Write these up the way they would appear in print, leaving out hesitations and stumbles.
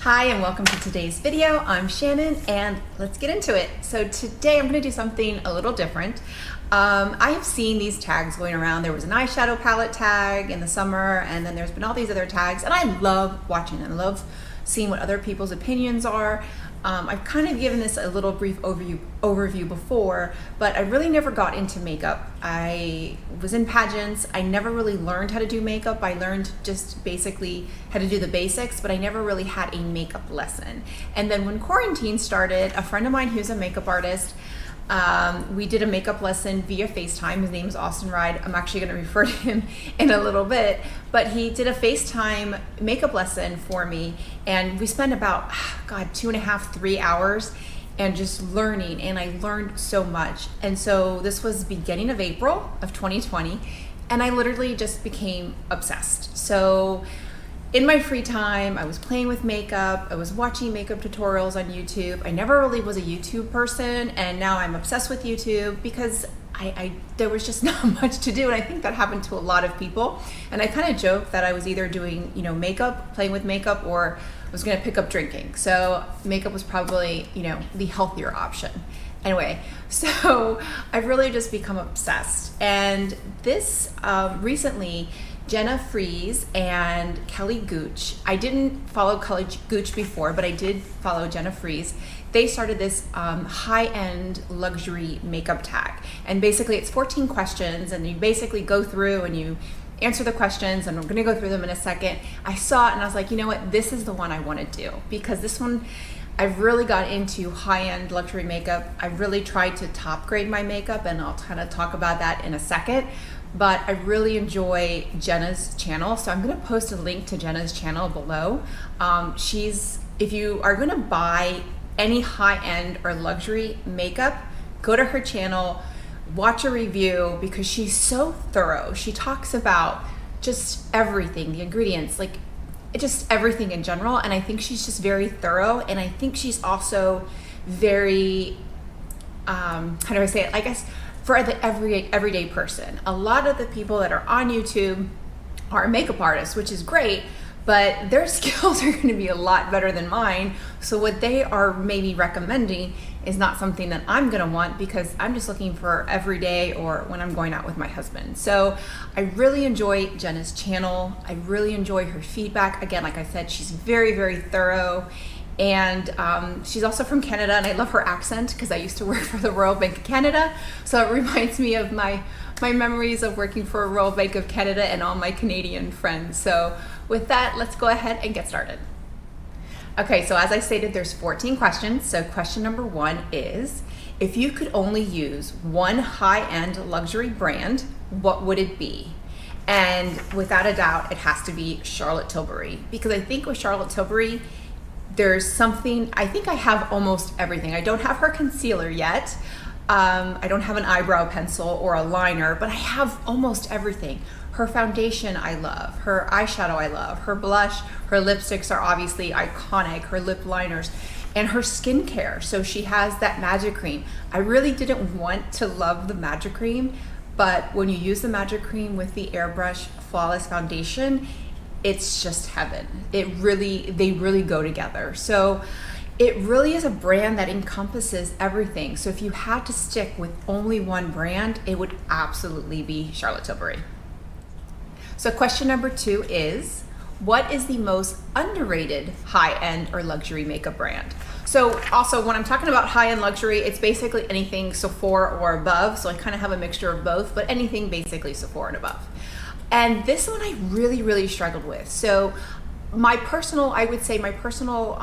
Hi and welcome to today's video. I'm Shannon and let's get into it. So today I'm going to do something a little different. I have seen these tags going around. There was an eyeshadow palette tag in the summer, and then there's been all these other tags, and I love watching them. I love seeing what other people's opinions are. I've kind of given this a little brief overview before, but I really never got into makeup. I was in pageants. I never really learned how to do makeup. I learned just basically how to do the basics, but I never really had a makeup lesson. And then when quarantine started, a friend of mine who's a makeup artist, we did a makeup lesson via FaceTime. His name is Austin Ride. I'm actually going to refer to him in a little bit, but he did a FaceTime makeup lesson for me, and we spent about 2.5, 3 hours and just learning, and I learned so much. And so this was beginning of April of 2020, and I literally just became obsessed. So in my free time, I was playing with makeup, I was watching makeup tutorials on YouTube. I never really was a YouTube person, and now I'm obsessed with YouTube because there was just not much to do, and I think that happened to a lot of people. And I kind of joked that I was either doing, makeup, playing with makeup, or I was gonna pick up drinking. So makeup was probably, the healthier option. Anyway, so I've really just become obsessed. And this recently, Jena Froese and Kelly Gooch. I didn't follow Kelly Gooch before, but I did follow Jena Froese. They started this high-end luxury makeup tag. And basically it's 14 questions, and you basically go through and you answer the questions, and I'm gonna go through them in a second. I saw it and I was like, you know what, this is the one I wanna do, because this one, I've really got into high-end luxury makeup. I've really tried to top grade my makeup, and I'll kind of talk about that in a second. But I really enjoy Jena's channel, so I'm gonna post a link to Jena's channel below. If you are gonna buy any high-end or luxury makeup, go to her channel, watch a review, because she's so thorough. She talks about just everything, the ingredients, like just everything in general, and I think she's just very thorough, and I think she's also very, how do I say it, I guess, for the everyday person. A lot of the people that are on YouTube are makeup artists, which is great, but their skills are gonna be a lot better than mine. So what they are maybe recommending is not something that I'm gonna want, because I'm just looking for every day or when I'm going out with my husband. So I really enjoy Jena's channel. I really enjoy her feedback. Again, like I said, she's very, very thorough. And she's also from Canada, and I love her accent because I used to work for the Royal Bank of Canada. So it reminds me of my memories of working for Royal Bank of Canada and all my Canadian friends. So with that, let's go ahead and get started. Okay, so as I stated, there's 14 questions. So question number 1 is, if you could only use one high-end luxury brand, what would it be? And without a doubt, it has to be Charlotte Tilbury, because I think with Charlotte Tilbury, there's something, I think I have almost everything. I don't have her concealer yet. I don't have an eyebrow pencil or a liner, but I have almost everything. Her foundation I love, her eyeshadow I love, her blush, her lipsticks are obviously iconic, her lip liners, and her skincare. So she has that magic cream. I really didn't want to love the magic cream, but when you use the magic cream with the Airbrush Flawless Foundation, it's just heaven. They really go together. So it really is a brand that encompasses everything. So if you had to stick with only one brand, it would absolutely be Charlotte Tilbury. So question number 2 is, what is the most underrated high-end or luxury makeup brand? So also, when I'm talking about high-end luxury, it's basically anything Sephora or above. So I kind of have a mixture of both, but anything basically Sephora and above. And this one I really, really struggled with. So I would say my personal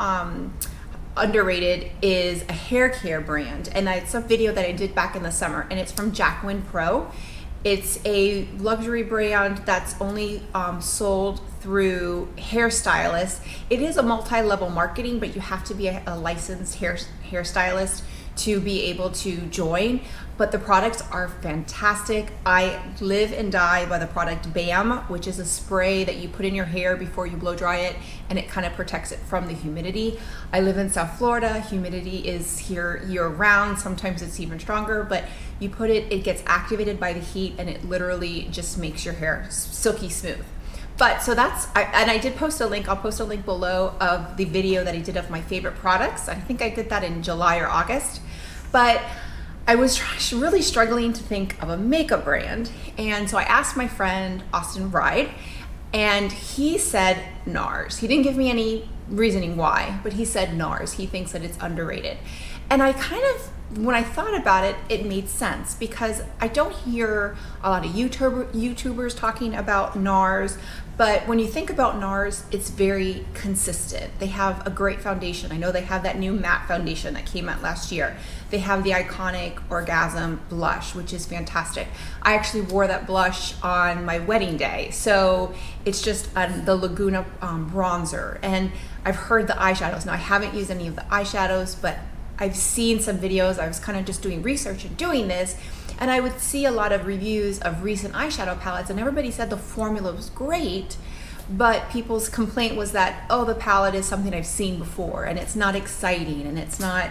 underrated is a hair care brand. And it's a video that I did back in the summer, and it's from Jacqueline Pro. It's a luxury brand that's only sold through hairstylists. It is a multi-level marketing, but you have to be a licensed hairstylist to be able to join, but the products are fantastic. I live and die by the product BAM, which is a spray that you put in your hair before you blow dry it, and it kind of protects it from the humidity. I live in South Florida. Humidity is here year round. Sometimes it's even stronger, but you put it, it gets activated by the heat, and it literally just makes your hair silky smooth. But so and I did post a link, I'll post a link below of the video that I did of my favorite products. I think I did that in July or August. But I was really struggling to think of a makeup brand. And so I asked my friend, Austin Bride, and he said NARS. He didn't give me any reasoning why, but he said NARS. He thinks that it's underrated. And I kind of, when I thought about it, it made sense because I don't hear a lot of YouTubers talking about NARS, but when you think about NARS, it's very consistent. They have a great foundation. I know they have that new matte foundation that came out last year. They have the iconic Orgasm blush, which is fantastic. I actually wore that blush on my wedding day. So it's just the Laguna bronzer. And I've heard the eyeshadows. Now I haven't used any of the eyeshadows, but I've seen some videos. I was kind of just doing research and doing this, and I would see a lot of reviews of recent eyeshadow palettes, and everybody said the formula was great, but people's complaint was that, oh, the palette is something I've seen before, and it's not exciting, and it's not,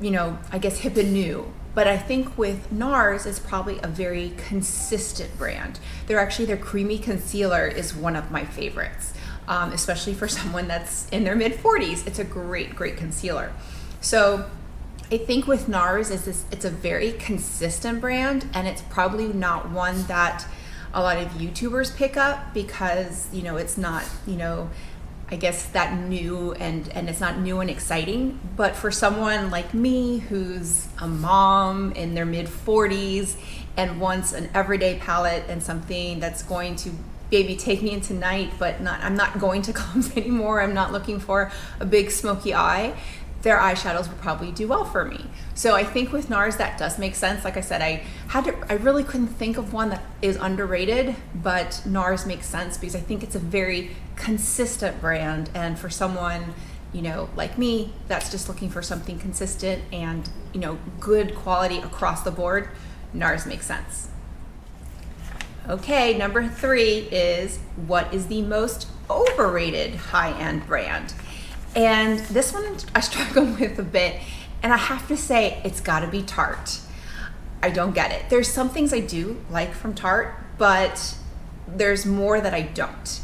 you know, I guess hip and new. But I think with NARS, it's probably a very consistent brand. Their creamy concealer is one of my favorites, especially for someone that's in their mid-40s. It's a great, great concealer. So I think with NARS, it's a very consistent brand, and it's probably not one that a lot of YouTubers pick up because, you know, it's not, you know, I guess that new and it's not new and exciting. But for someone like me who's a mom in their mid-40s and wants an everyday palette and something that's going to maybe take me into night, but I'm not going to clumps anymore. I'm not looking for a big smoky eye. Their eyeshadows would probably do well for me. So I think with NARS that does make sense. Like I said, I really couldn't think of one that is underrated, but NARS makes sense because I think it's a very consistent brand. And for someone, you know, like me, that's just looking for something consistent and, you know, good quality across the board, NARS makes sense. Okay, number 3 is, what is the most overrated high-end brand? And this one I struggle with a bit, and I have to say it's gotta be Tarte. I don't get it. There's some things I do like from Tarte, but there's more that I don't.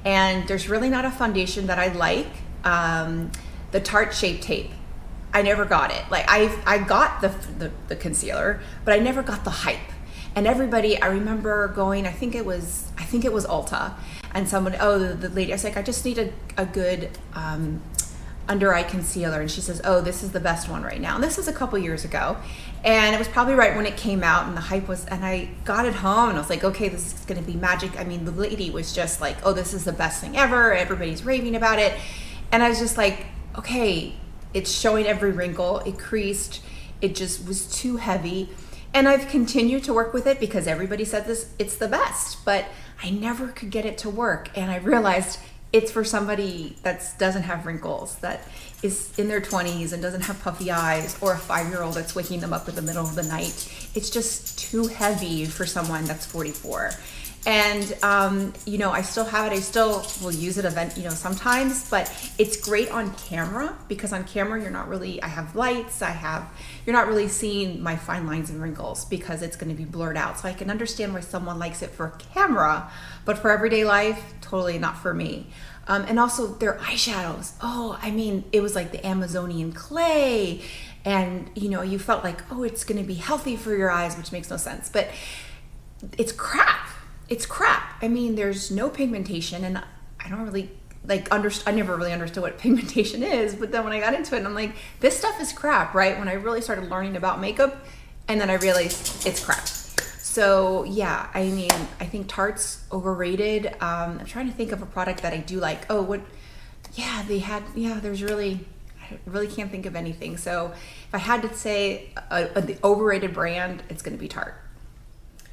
And there's really not a foundation that I like. The Tarte Shape Tape, I never got it. Like I got the concealer, but I never got the hype. And everybody, I remember going, I think it was Ulta, and someone, the lady, I was like, I just need a good under eye concealer, and she says, oh, this is the best one right now. And this was a couple years ago, and it was probably right when it came out, and the hype was, and I got it home, and I was like, okay, this is gonna be magic. I mean, the lady was just like, oh, this is the best thing ever, everybody's raving about it. And I was just like, okay, it's showing every wrinkle, it creased, it just was too heavy. And I've continued to work with it because everybody said it's the best, but I never could get it to work. And I realized it's for somebody that doesn't have wrinkles, that is in their 20s and doesn't have puffy eyes, or a 5-year-old that's waking them up in the middle of the night. It's just too heavy for someone that's 44. And, you know, I still have it. I still will use it sometimes, but it's great on camera because on camera, I have lights, you're not really seeing my fine lines and wrinkles because it's going to be blurred out. So I can understand why someone likes it for camera, but for everyday life, totally not for me. And also their eyeshadows. Oh, I mean, it was like the Amazonian clay, and, you know, you felt like, oh, it's going to be healthy for your eyes, which makes no sense, but it's crap. It's crap. I mean, there's no pigmentation, and I don't really I never really understood what pigmentation is, but then when I got into it, and I'm like, this stuff is crap, right? When I really started learning about makeup, and then I realized it's crap. So yeah, I mean, I think Tarte's overrated. I'm trying to think of a product that I do like. Oh, there's really, I really can't think of anything. So if I had to say the overrated brand, it's gonna be Tarte.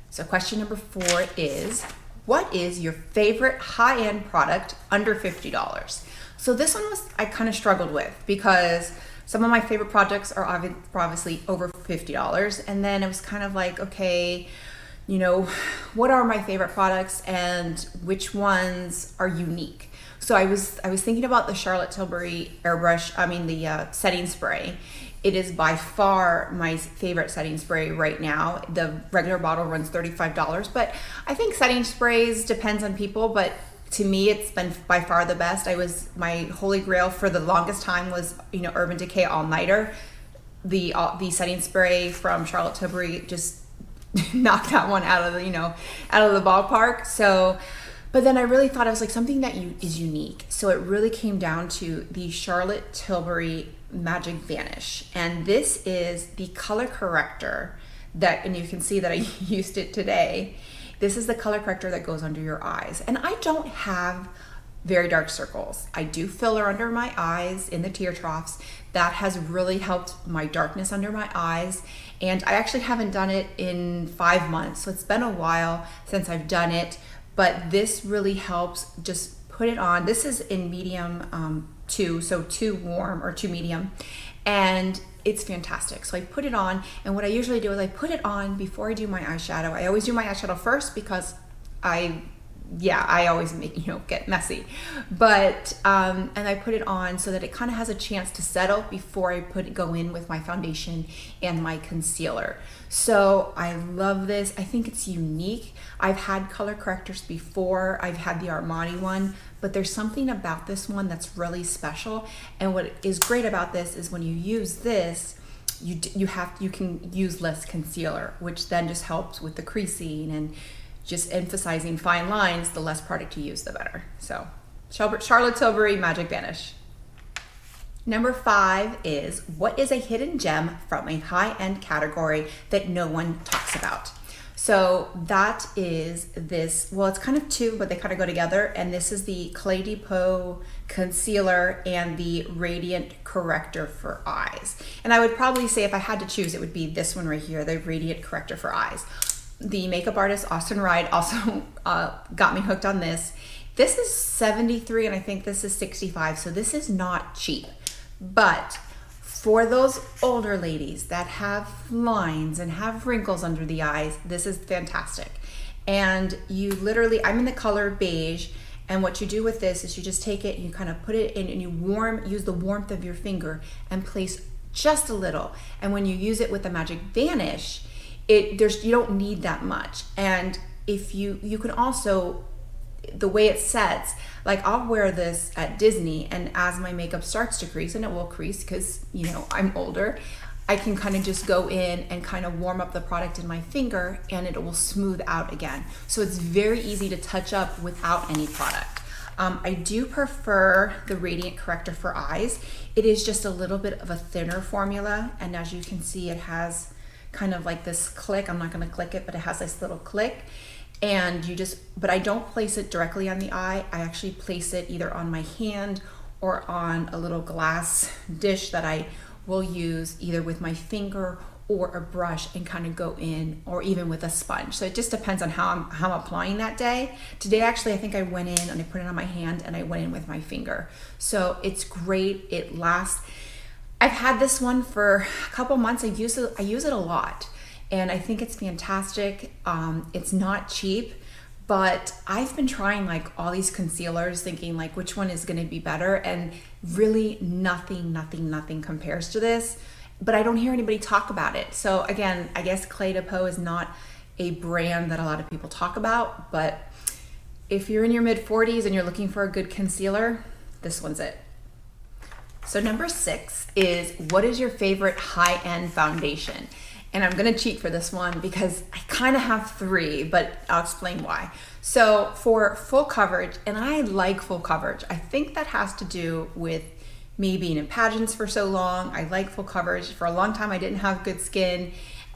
So question number 4 is, what is your favorite high-end product under $50? So this one I kind of struggled with because some of my favorite products are obviously over $50. And then it was kind of like, okay, you know, what are my favorite products and which ones are unique? So I was thinking about the Charlotte Tilbury the setting spray. It is by far my favorite setting spray right now. The regular bottle runs $35, but I think setting sprays depends on people, but To me, it's been by far the best. My holy grail for the longest time was, Urban Decay All Nighter. The setting spray from Charlotte Tilbury just knocked that one out of the ballpark. So, but then I really thought it was like something that is unique. So it really came down to the Charlotte Tilbury Magic Vanish, and this is the color corrector and you can see that I used it today. This is the color corrector that goes under your eyes. And I don't have very dark circles. I do filler under my eyes in the tear troughs. That has really helped my darkness under my eyes. And I actually haven't done it in 5 months. So it's been a while since I've done it, but this really helps. Just put it on. This is in medium 2, so 2 warm or 2 medium. And it's fantastic. So I put it on, and what I usually do is I put it on before I do my eyeshadow. I always do my eyeshadow first because I always get messy. But, and I put it on so that it kind of has a chance to settle before I go in with my foundation and my concealer. So I love this. I think it's unique. I've had color correctors before. I've had the Armani one, but there's something about this one that's really special. And what is great about this is when you use this, you can use less concealer, which then just helps with the creasing and just emphasizing fine lines. The less product you use, the better. So Charlotte Tilbury Magic Vanish. Number 5 is, what is a hidden gem from a high-end category that no one talks about? So that is this, well, it's kind of 2, but they kind of go together. And this is the Clé de Peau concealer and the Radiant Corrector for Eyes. And I would probably say if I had to choose, it would be this one right here, the Radiant Corrector for Eyes. The makeup artist Austin Wright also got me hooked on this. This is $73 and I think this is $65, so this is not cheap. But for those older ladies that have lines and have wrinkles under the eyes, this is fantastic. And you literally, I'm in the color beige, and what you do with this is you just take it and you kind of put it in and you use the warmth of your finger and place just a little. And when you use it with the Magic Vanish, you don't need that much. And if you can also, the way it sets, like I'll wear this at Disney, and as my makeup starts to crease, and it will crease because I'm older, I can kind of just go in and kind of warm up the product in my finger and it will smooth out again. So it's very easy to touch up without any product. I do prefer the Radiant Corrector for Eyes. It is just a little bit of a thinner formula, and as you can see, it has kind of like this click. I'm not going to click it, but it has this little click. And but I don't place it directly on the eye. I actually place it either on my hand or on a little glass dish that I will use either with my finger or a brush and kind of go in, or even with a sponge. So it just depends on how I'm applying that day. Today, actually, I think I went in and I put it on my hand and I went in with my finger. So it's great. It lasts. I've had this one for a couple months. I use it a lot. And I think it's fantastic. It's not cheap, but I've been trying like all these concealers thinking like which one is gonna be better, and really nothing compares to this, but I don't hear anybody talk about it. So again, I guess Clé de Peau is not a brand that a lot of people talk about, but if you're in your mid-40s and you're looking for a good concealer, this one's it. So number 6 is, what is your favorite high-end foundation? And I'm gonna cheat for this one because I kind of have 3, but I'll explain why. So for full coverage, and I like full coverage, I think that has to do with me being in pageants for so long. I like full coverage. For a long time, I didn't have good skin,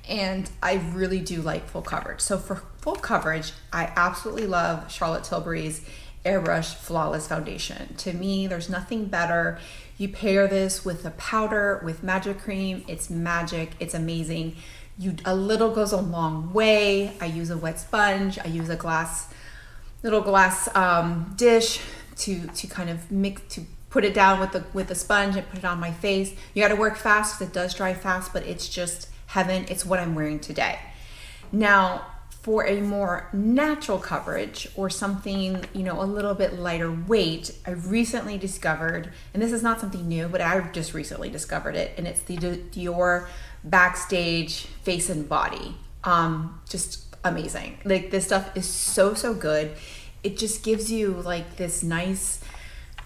and I really do like full coverage. So for full coverage, I absolutely love Charlotte Tilbury's Airbrush Flawless Foundation. To me, there's nothing better. You pair this with a powder, with magic cream, it's magic, it's amazing. A little goes a long way. I use a wet sponge, I use a little glass dish to kind of to put it down with the sponge and put it on my face. You gotta work fast because it does dry fast, but it's just heaven. It's what I'm wearing today. Now, for a more natural coverage or something, a little bit lighter weight, I recently discovered, and this is not something new, but I've just recently discovered it, and it's the Dior Backstage Face and Body. Just amazing. Like, this stuff is so good. it just gives you like this nice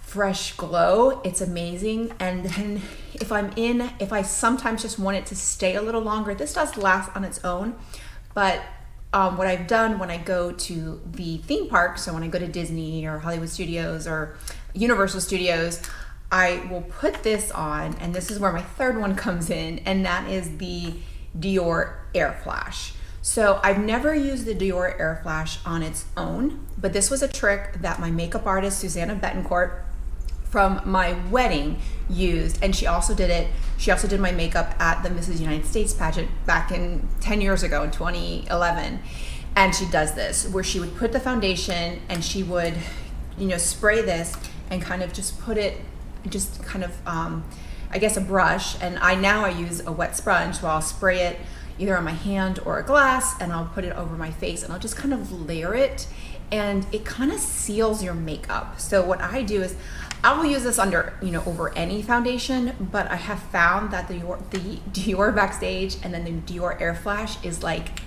fresh glow. It's amazing. And then if I sometimes just want it to stay a little longer, this does last on its own. But what I've done when I go to the theme park, so when I go to Disney or Hollywood Studios or Universal Studios, I will put this on, and this is where my third one comes in, and that is the Dior Air Flash. So I've never used the Dior Air Flash on its own, but this was a trick that my makeup artist, Susanna Betancourt, from my wedding used, and she also did my makeup at the Mrs. United States pageant back in 10 years ago in 2011. And she does this where she would put the foundation and she would, spray this and kind of just put it, just kind of, I guess a brush. And I use a wet sponge, so I'll spray it either on my hand or a glass, and I'll put it over my face and I'll just kind of layer it, and it kind of seals your makeup. So what I do is I will use this over any foundation, but I have found that the Dior Backstage and then the Dior Air Flash is like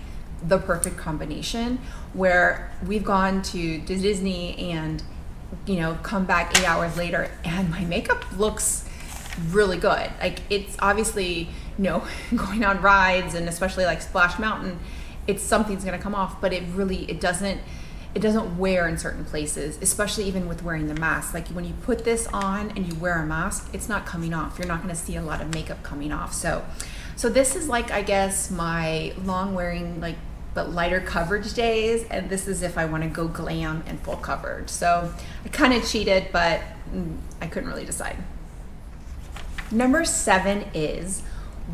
the perfect combination, where we've gone to Disney and come back 8 hours later and my makeup looks really good. Like, it's obviously, going on rides, and especially like Splash Mountain, something's gonna come off, but it doesn't wear in certain places, especially even with wearing the mask. Like, when you put this on and you wear a mask, it's not coming off. You're not gonna see a lot of makeup coming off. So this is like, I guess, my long wearing, like, but lighter coverage days, and this is if I wanna go glam and full coverage. So I kind of cheated, but I couldn't really decide. Number 7 is,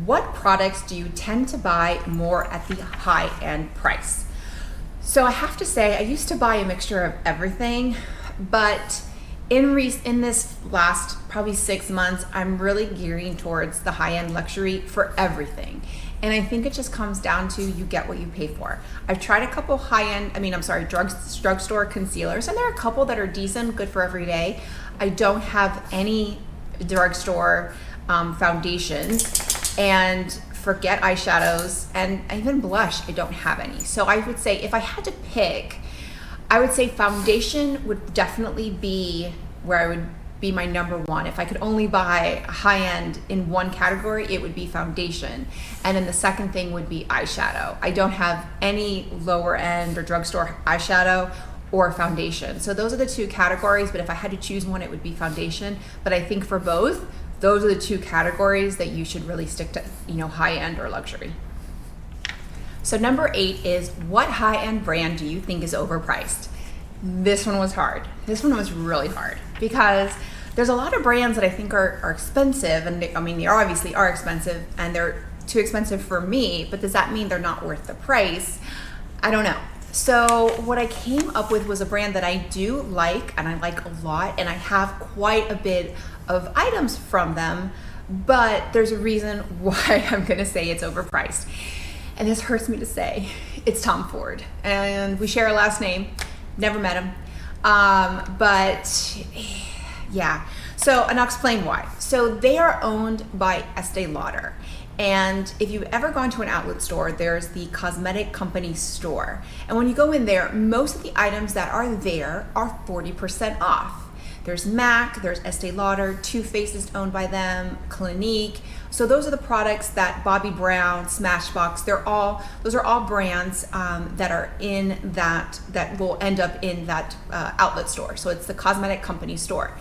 what products do you tend to buy more at the high-end price? So I have to say, I used to buy a mixture of everything, but in this last probably 6 months, I'm really gearing towards the high-end luxury for everything. And I think it just comes down to you get what you pay for. I've tried a couple drugstore concealers, and there are a couple that are decent, good for every day. I don't have any drugstore foundations, and forget eyeshadows, and even blush, I don't have any. So I would say, if I had to pick, I would say foundation would definitely be where I would be my number one. If I could only buy high-end in one category, it would be foundation. And then the second thing would be eyeshadow. I don't have any lower end or drugstore eyeshadow or foundation. So those are the two categories, but if I had to choose one, it would be foundation. But I think for both, those are the two categories that you should really stick to, high-end or luxury. So number 8 is, what high-end brand do you think is overpriced? This one was hard. This one was really hard because there's a lot of brands that I think are expensive, and they obviously are expensive, and they're too expensive for me, but does that mean they're not worth the price? I don't know. So what I came up with was a brand that I do like, and I like a lot, and I have quite a bit of items from them, but there's a reason why I'm gonna say it's overpriced. And this hurts me to say. It's Tom Ford, and we share a last name. Never met him, but yeah. And I'll explain why. So they are owned by Estee Lauder. And if you've ever gone to an outlet store, there's the cosmetic company store. And when you go in there, most of the items that are there are 40% off. There's MAC, there's Estee Lauder, Too Faced is owned by them, Clinique. So those are the products that Bobbi Brown, Smashbox, those are all brands that are in that will end up in that outlet store. So it's the cosmetic company store.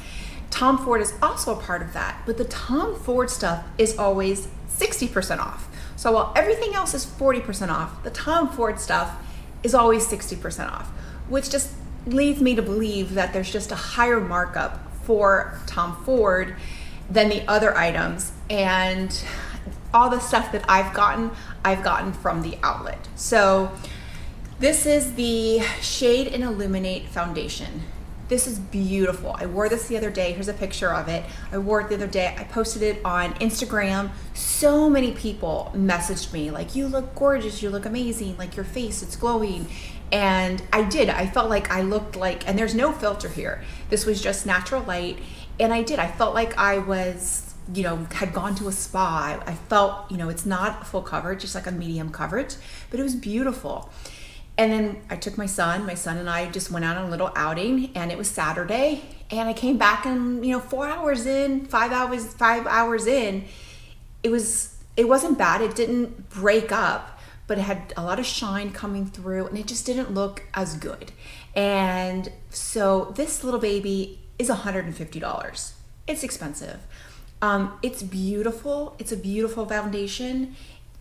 Tom Ford is also a part of that, but the Tom Ford stuff is always 60% off. So while everything else is 40% off, the Tom Ford stuff is always 60% off, which just leads me to believe that there's just a higher markup for Tom Ford than the other items. And all the stuff that I've gotten from the outlet. So this is the Shade and Illuminate Foundation. This is beautiful. I wore this the other day. Here's a picture of it. I wore it the other day. I posted it on Instagram. So many people messaged me like, you look gorgeous, you look amazing, like your face, it's glowing. And I did. I felt like I looked like, and there's no filter here. This was just natural light. And I felt like I was, had gone to a spa. I felt, it's not full coverage, it's like a medium coverage, but it was beautiful. And then I took my son and I just went out on a little outing, and it was Saturday, and I came back, and 4 hours in, 5 hours in, it wasn't bad. It didn't break up, but it had a lot of shine coming through, and it just didn't look as good. And so this little baby is $150. It's expensive. It's beautiful. It's a beautiful foundation,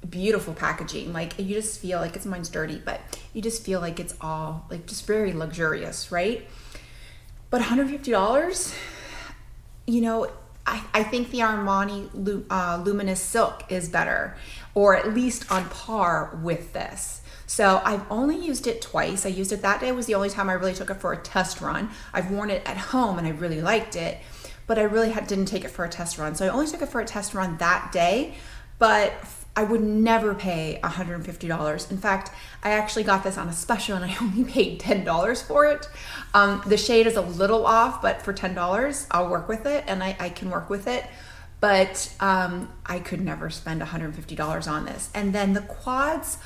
beautiful packaging. Like, you just feel like mine's dirty, but you just feel like it's all like just very luxurious, right? But $150, I think the Armani Luminous Silk is better, or at least on par with this. So I've only used it twice. I used it that day, was the only time I really took it for a test run. I've worn it at home and I really liked it, but I really didn't take it for a test run. So I only took it for a test run that day, but I would never pay $150. In fact, I actually got this on a special and I only paid $10 for it. The shade is a little off, but for $10, I'll work with it, and I can work with it. But I could never spend $150 on this. And then the quads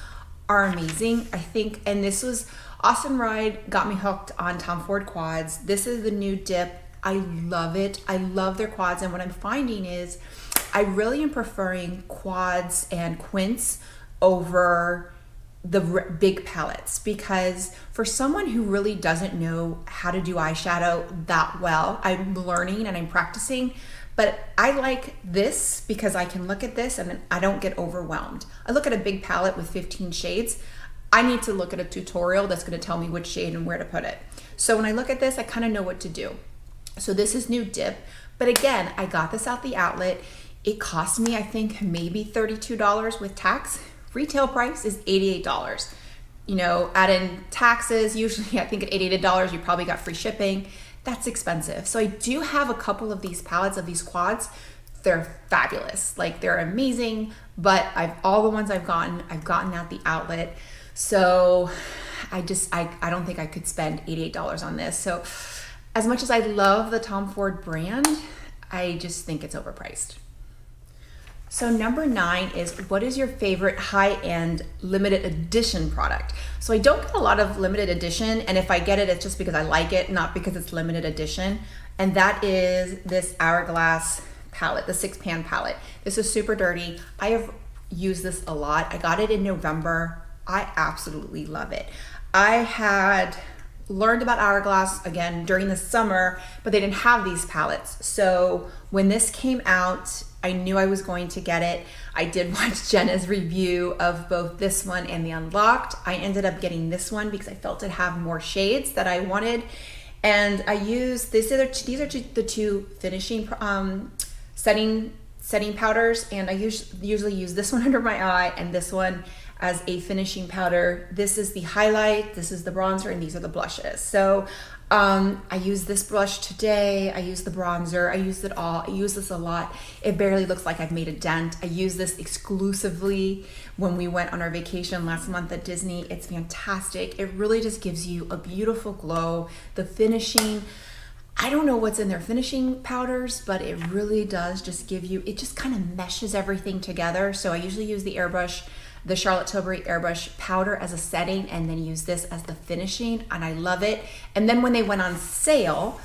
are amazing, I think. And this was, Austin Ride got me hooked on Tom Ford quads. This is the new dip. I love it. I love their quads. And what I'm finding is I really am preferring quads and quints over the big palettes, because for someone who really doesn't know how to do eyeshadow that well, I'm learning and I'm practicing, but I like this because I can look at this and I don't get overwhelmed. I look at a big palette with 15 shades. I need to look at a tutorial that's going to tell me which shade and where to put it. So when I look at this, I kind of know what to do. So this is new dip, but again, I got this out the outlet. It cost me, I think, maybe $32 with tax. Retail price is $88. Add in taxes, usually I think at $88, you probably got free shipping. That's expensive. So I do have a couple of these palettes of these quads. They're fabulous. Like, they're amazing, but all the ones I've gotten at the outlet. So I don't think I could spend $88 on this. So as much as I love the Tom Ford brand, I just think it's overpriced. So number 9 is, what is your favorite high-end limited edition product? So I don't get a lot of limited edition, and if I get it, it's just because I like it, not because it's limited edition. And that is this Hourglass palette, the 6-pan palette. This is super dirty. I have used this a lot. I got it in November. I absolutely love it. I had learned about Hourglass again during the summer, but they didn't have these palettes. So when this came out, I knew I was going to get it. I did watch Jenna's review of both this one and the Unlocked. I ended up getting this one because I felt it had more shades that I wanted. And I used these are the two finishing setting powders, and I usually use this one under my eye and this one as a finishing powder. This is the highlight, this is the bronzer, and these are the blushes. So I use this blush today, I use the bronzer, I use it all. I use this a lot. It barely looks like I've made a dent. I use this exclusively when we went on our vacation last month at Disney. It's fantastic. It really just gives you a beautiful glow. The finishing, I don't know what's in their finishing powders, but it really does just give you, it just kind of meshes everything together. So I usually use the airbrush, the Charlotte Tilbury airbrush powder as a setting, and then use this as the finishing, and I love it. And then when they went on sale,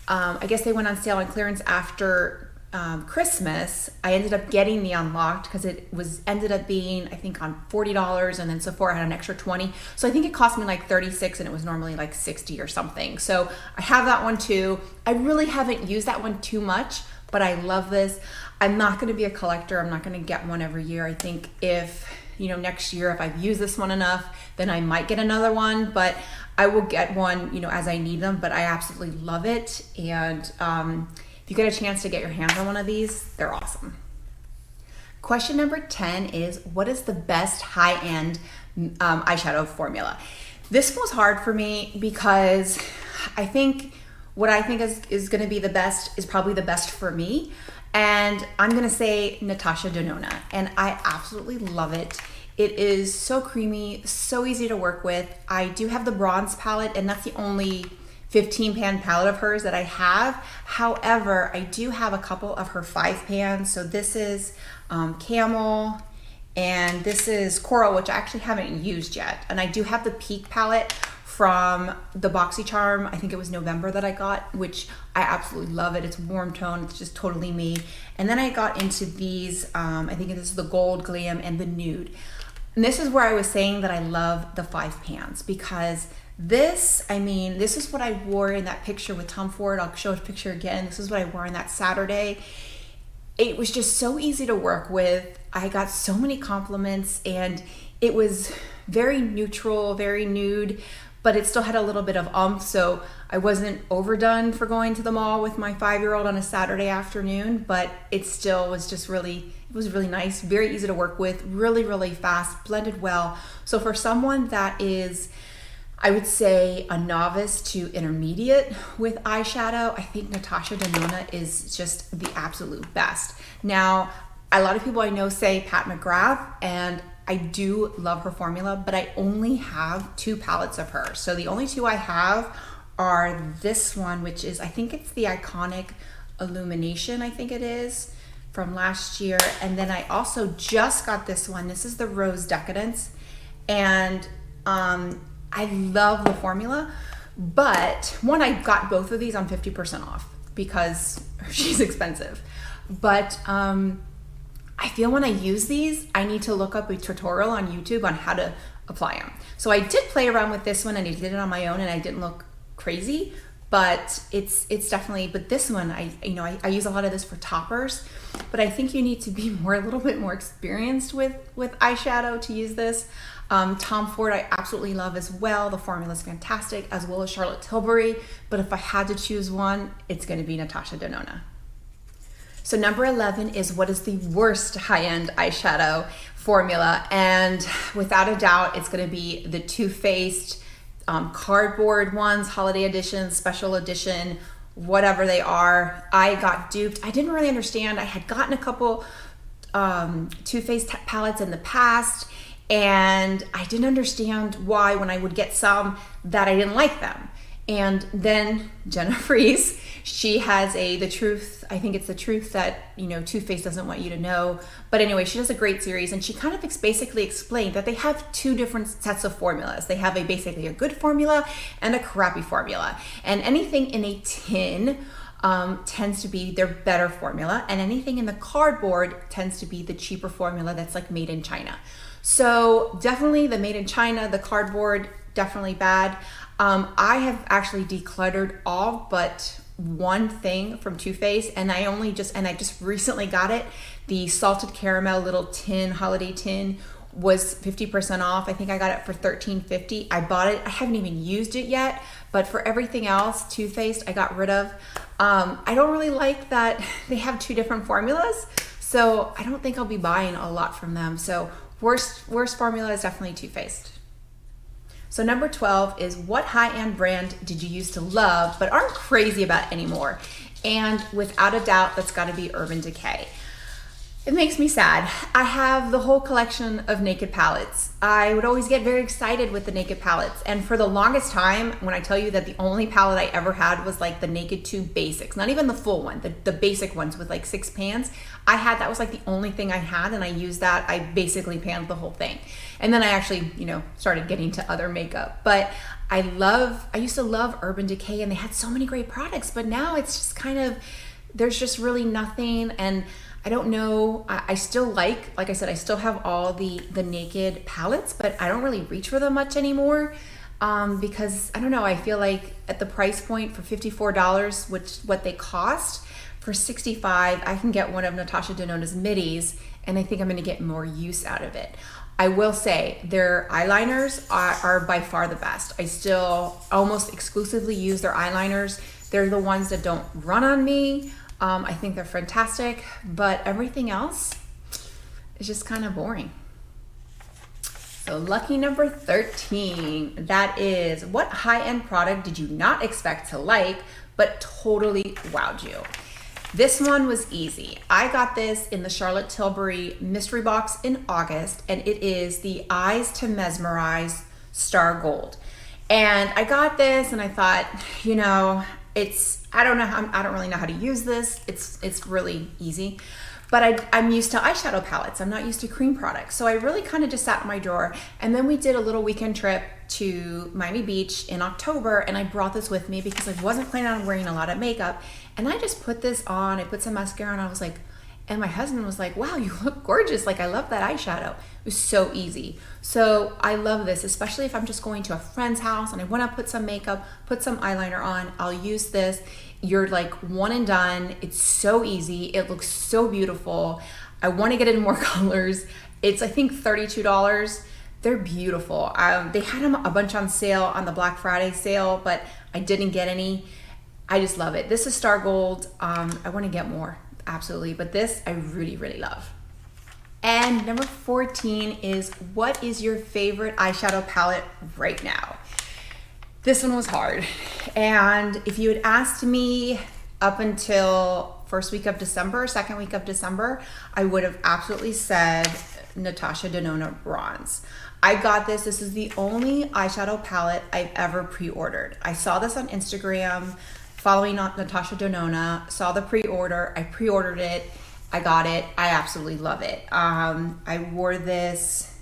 I guess they went on sale on clearance after Christmas, I ended up getting the Unlocked because it ended up being, I think, on $40, and then Sephora had an extra $20. So I think it cost me like $36, and it was normally like $60 or something. So I have that one too. I really haven't used that one too much, but I love this. I'm not going to be a collector. I'm not going to get one every year. I think if next year, if I've used this one enough, then I might get another one, but I will get one, as I need them. But I absolutely love it. And if you get a chance to get your hands on one of these, they're awesome. Question number 10 is, what is the best high-end eyeshadow formula? This was hard for me because I think what I think is going to be the best is probably the best for me. And I'm going to say Natasha Denona, and I absolutely love it. It is so creamy, so easy to work with. I do have the bronze palette, and that's the only 15-pan palette of hers that I have. However, I do have a couple of her 5-pans. So this is Camel, And this is Coral, which I actually haven't used yet. And I do have the Peak palette from the BoxyCharm. I think it was November that I got, which I absolutely love it. It's warm tone, it's just totally me. And then I got into these, I think this is the Gold Glam and the Nude. And this is where I was saying that I love the 5 pans, because this, I mean, this is what I wore in that picture with Tom Ford. I'll show a picture again. This is what I wore on that Saturday. It was just so easy to work with. I got so many compliments, and it was very neutral, very nude, but it still had a little bit of oomph, so I wasn't overdone for going to the mall with my 5-year-old on a Saturday afternoon, but it still was just really, it was really nice, very easy to work with, really, really fast, blended well. So for someone that is, I would say, a novice to intermediate with eyeshadow, I think Natasha Denona is just the absolute best. Now, a lot of people I know say Pat McGrath, and I do love her formula, but I only have 2 palettes of her. So the only 2 I have are this one, which is, I think it's the Iconic Illumination, I think it is, from last year. And then I also just got this one. This is the Rose Decadence. And I love the formula, but one, I got both of these on 50% off because she's expensive. But I feel when I use these, I need to look up a tutorial on YouTube on how to apply them. So I did play around with this one, and I did it on my own, and I didn't look crazy, but it's definitely, but this one, I use a lot of this for toppers, but I think you need to be a little bit more experienced with eyeshadow to use this. Tom Ford I absolutely love as well. The formula is fantastic, as well as Charlotte Tilbury, but if I had to choose one, it's going to be Natasha Denona. So number 11 is what is the worst high-end eyeshadow formula, and without a doubt, it's going to be the Too Faced cardboard ones, holiday edition, special edition, whatever they are. I got duped. I didn't really understand. I had gotten a couple Too Faced palettes in the past, and I didn't understand why when I would get some that I didn't like them. And then Jena Froese, she has the truth, I think it's the truth that, Too Faced doesn't want you to know. But anyway, she does a great series, and she kind of basically explained that they have 2 different sets of formulas. They have basically a good formula and a crappy formula. And anything in a tin tends to be their better formula, and anything in the cardboard tends to be the cheaper formula that's like made in China. So definitely the made in China, the cardboard, definitely bad. I have actually decluttered all but one thing from Too Faced, and I just recently got it. The salted caramel little tin, holiday tin, was 50% off. I think I got it for $13.50. I bought it. I haven't even used it yet, but for everything else, Too Faced, I got rid of. I don't really like that they have 2 different formulas, so I don't think I'll be buying a lot from them. So worst formula is definitely Too Faced. So number 12 is what high-end brand did you used to love but aren't crazy about anymore? And without a doubt, that's got to be Urban Decay. It makes me sad. I have the whole collection of Naked palettes. I would always get very excited with the Naked palettes. And for the longest time, when I tell you that the only palette I ever had was like the Naked 2 Basics, not even the full one, the basic ones with like 6 pans, that was like the only thing I had, and I used that. I basically panned the whole thing. And then I actually, started getting to other makeup. But I used to love Urban Decay, and they had so many great products, but now it's just kind of, there's just really nothing. And I don't know, I still like I said, I still have all the Naked palettes, but I don't really reach for them much anymore because, I don't know, I feel like at the price point for $54, which what they cost, for $65, I can get one of Natasha Denona's middies, and I think I'm gonna get more use out of it. I will say their eyeliners are by far the best. I still almost exclusively use their eyeliners. They're the ones that don't run on me. I think they're fantastic, but everything else is just kind of boring. So lucky number 13, that is, what high-end product did you not expect to like, but totally wowed you? This one was easy. I got this in the Charlotte Tilbury mystery box in August, and it is the Eyes to Mesmerize Star Gold. And I got this and I thought, I don't really know how to use this. It's really easy. But I'm used to eyeshadow palettes. I'm not used to cream products. So I really kind of just sat in my drawer. And then we did a little weekend trip to Miami Beach in October, and I brought this with me because I wasn't planning on wearing a lot of makeup. And I just put this on, I put some mascara on, I was like, and my husband was like, wow, you look gorgeous. Like, I love that eyeshadow. It was so easy. So I love this, especially if I'm just going to a friend's house and I want to put some makeup, put some eyeliner on, I'll use this. You're like one and done. It's so easy. It looks so beautiful. I want to get it in more colors. It's, I think, $32. They're beautiful. They had them a bunch on sale on the Black Friday sale, but I didn't get any. I just love it. This is Star Gold. I want to get more, absolutely. But this I really, really love. And number 14 is, what is your favorite eyeshadow palette right now? This one was hard. And if you had asked me up until first week of December, second week of December, I would have absolutely said Natasha Denona Bronze. I got this. This is the only eyeshadow palette I've ever pre-ordered. I saw this on Instagram, following Natasha Denona, saw the pre-order. I pre-ordered it. I got it. I absolutely love it. I wore this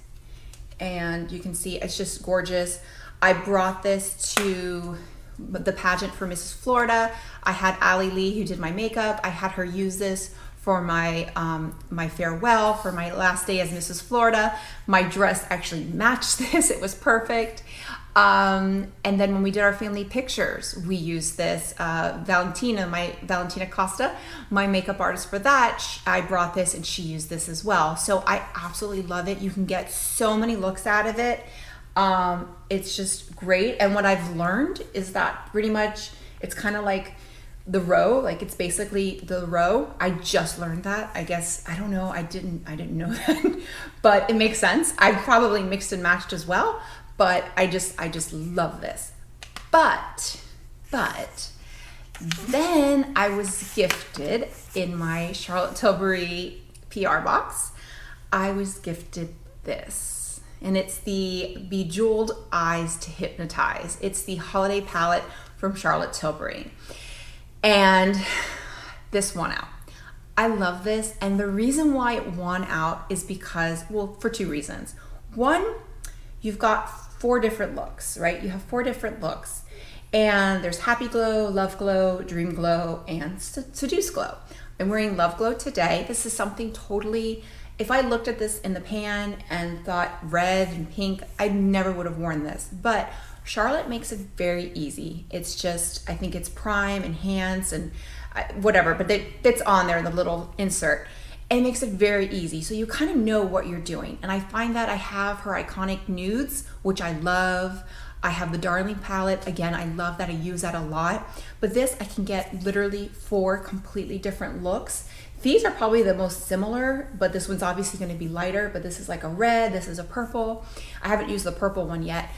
and you can see it's just gorgeous. I brought this to the pageant for Mrs. Florida. I had Allie Lee, who did my makeup. I had her use this for my my farewell, for my last day as Mrs. Florida. My dress actually matched this. It was perfect. And then when we did our family pictures, we used this. Valentina Costa, my makeup artist for that, I brought this and she used this as well. So I absolutely love it. You can get so many looks out of it. It's just great. And what I've learned is that pretty much it's kind of like the row, like it's basically the row. I just learned that. I guess, I don't know, I didn't know that, but it makes sense. I probably mixed and matched as well, but I just love this. But then I was gifted in my Charlotte Tilbury PR box, I was gifted this. And it's the Bejeweled Eyes to Hypnotize. It's the holiday palette from Charlotte Tilbury. And this won out. I love this. And the reason why it won out is because, well, for two reasons. One, you've got 4 different looks, right? You have 4 different looks. And there's Happy Glow, Love Glow, Dream Glow, and Seduce Glow. I'm wearing Love Glow today. This is something totally, if I looked at this in the pan and thought red and pink, I never would have worn this. But Charlotte makes it very easy. It's just, I think it's prime, enhance, and whatever, but it's on there, the little insert. And it makes it very easy. So you kind of know what you're doing. And I find that I have her iconic nudes, which I love. I have the Darling palette. Again, I love that. I use that a lot. But this, I can get literally 4 completely different looks. These are probably the most similar, but this one's obviously going to be lighter, but this is like a red, this is a purple. I haven't used the purple one yet,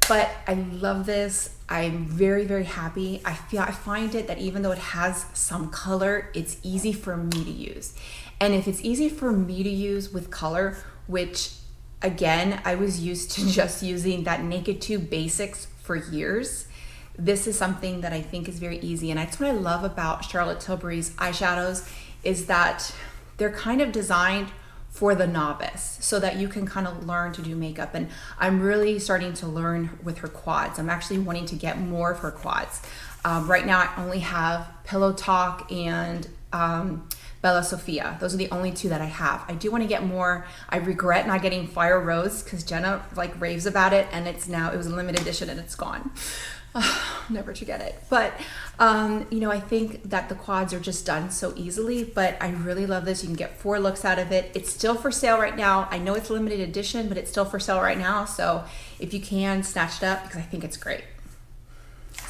but I love this. I'm very, very happy. I find it that even though it has some color, it's easy for me to use. And if it's easy for me to use with color, which again, I was used to just using that Naked 2 Basics for years, this is something that I think is very easy. And that's what I love about Charlotte Tilbury's eyeshadows, is that they're kind of designed for the novice so that you can kind of learn to do makeup. And I'm really starting to learn with her quads. I'm actually wanting to get more of her quads. Right now I only have Pillow Talk and Bella Sophia. Those are the only 2 that I have. I do want to get more. I regret not getting Fire Rose because Jenna like raves about it, and it was a limited edition and it's gone. Never to get it. But you know, I think that the quads are just done so easily, but I really love this. You can get 4 looks out of it. It's still for sale right now. I know it's limited edition, but it's still for sale right now. So if you can, snatch it up because I think it's great.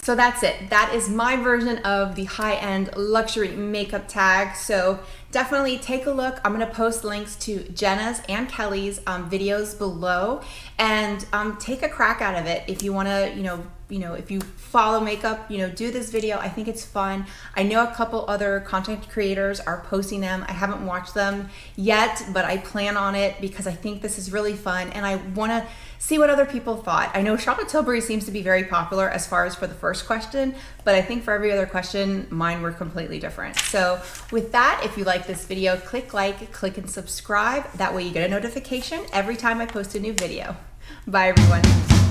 So that's it. That is my version of the high-end luxury makeup tag. So definitely take a look. I'm gonna post links to Jenna's and Kelly's videos below, and take a crack out of it. If you wanna, you know, if you follow makeup, do this video. I think it's fun. I know a couple other content creators are posting them. I haven't watched them yet, but I plan on it because I think this is really fun and I want to see what other people thought. I know Charlotte Tilbury seems to be very popular as far as for the first question, but I think for every other question, mine were completely different. So with that, if you like this video, click like, click and subscribe. That way you get a notification every time I post a new video. Bye everyone.